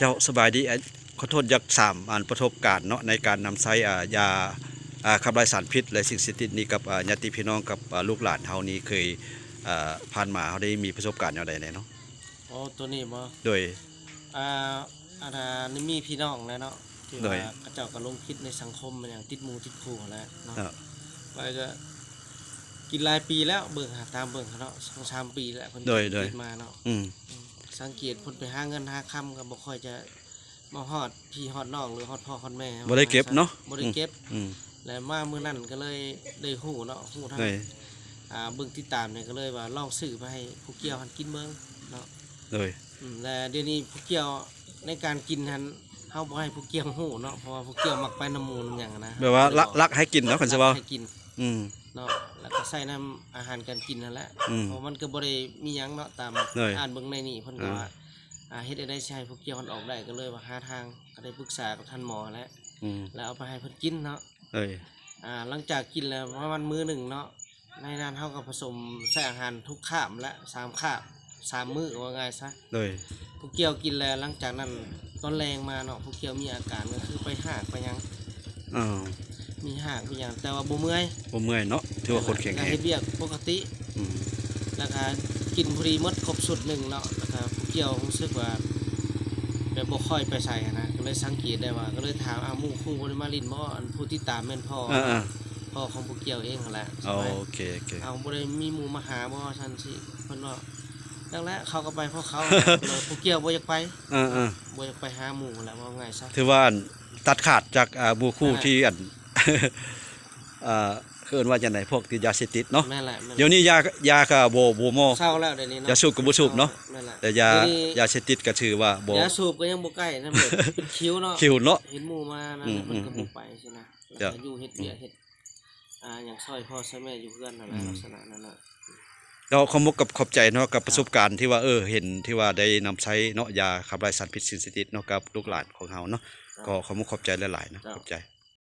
เจ้าสบายดีขอโทษยักสามอันประสบการณ์เนาะในการนำใช้ยาขับไล่สารพิษและสิ่งเสพติดนี้กับญาติพี่น้องกับลูกหลานเฮานี้เคยผ่านมาเฮาได้มีประสบการณ์อย่างไรเนาะอ๋อตัวนี้บ่โดยอ่านี่มีพี่น้องแล้วเนาะที่โดว่าย เขาเจ้าก็ลงคิดในสังคมมันอย่างติดหมู่ติดคู่แล้วเนาะไปก็กินหลายปีแล้วเบิ่งหาตามเบิ่งเขาเนาะ2-3 ปีแล้วเพิ่นคิดมาเนาะสังเกตเพิ่นไปหาเงินหาค่ำก็บ่ค่อยจะมาฮอดพี่ฮอดน้องหรือฮอดพ่อฮอดแม่บ่ได้เก็บเนาะบ่ได้เก็บแล้วมามื้อนั้นก็เลยได้ฮู้เนาะฮู้ทั้งเบิ่งติดตามเนี่ยก็เลยว่าลองซื้อไปให้ผู้เกี่ยวหันกินเบิ่งเนาะเลยและเดี๋ยวนี้ผู้เกี่ยวในการกินหันเฮาบ่ให้ผู้เกี่ยวฮู้เนาะเพราะว่าผู้เกี่ยวมักไปน้ำมูลหยังนะแบบว่าลักให้กินเนาะคันสิว่าให้กินเนาะแล้วก็ใส่น้ำอาหารการกินนั่นแหละเพราะมันก็บ่ได้มีหยังเนาะตามอ่านเบิ่งในนี่เพิ่นก็ว่าเฮ็ดได้ใช้ผู้เกี่ยวมันออกได้ก็เลยว่าหาทางก็ได้ปรึกษากับท่านหมอแล้วเอาไปให้เพิ่นกินเนาะหลังจากกินแล้วประมาณมื้อหนึ่งเนาะในนั้นเฮาก็ผสมใส่อาหารทุกคาบและ3คาบ3มื้อว่าง่ายซะผู้เกี่ยวกินแล้วหลังจากนั้นตอนแรงมาเนาะผู้เกี่ยวมีอาการก็คือไปหากไปหยังมีหากมีหยังแต่ว่าบ่เมื่อยเนาะถือว่าคนแข็งแรงเฮ็ดเวียกปกติแล้วก็กินพอดีหมดครบสุด1เนาะแล้วก็ผู้เกี่ยวรู้สึกว่าแบบบ่ค่อยไปใส่นะก็เลยสังเกตได้ว่าก็เลยถามหมู่คู่บ่ได้มาลิ้นบ่อันผู้ที่ตามแม่นพ่อของผู้เกี่ยวเองนั่นแหละโอเคบ่ได้มีหมู่มาหาบ่ซั่นสิเพิ่นว่าแล้วแหละเขาก็ไปเพราะเขาผู้เกี่ยวบ่อยากไปบ่อยากไปหาหมู่แหละว่าง่ายซะถือว่าตัดขาดจากหมู่คู่ที่อันคือว่าจังได๋พวกติดยาเสพติดเนาะเดี๋ยวนี้ยาก็บ่มอเศร้าแล้วเดี๋ยวนี้เนาะยาสูบก็บ่สูบเนาะแต่ยาเสพติดก็ถือว่าบ่ยาสูบก็ยังบ่ใกล้นะเพิ่นเป็นคิวเนาะเห็นหมู่มานั่นเพิ่นก็บ่ไปซินะแล้วอยู่เฮ็ดเวียกเฮ็ดหยังซอยพ่อซอยแม่อยู่เฮือนนั่นแหละลักษณะนั้นน่ะเราขอบใจเนาะกับประสบการณ์ที่ว่าเห็นที่ว่าได้นำใช้เนาะยาขับไล่สารพิษสิ่งเสพติดเนาะกับลูกหลานของเฮาเนาะก็ขอบใจหลายๆนะขอบใจ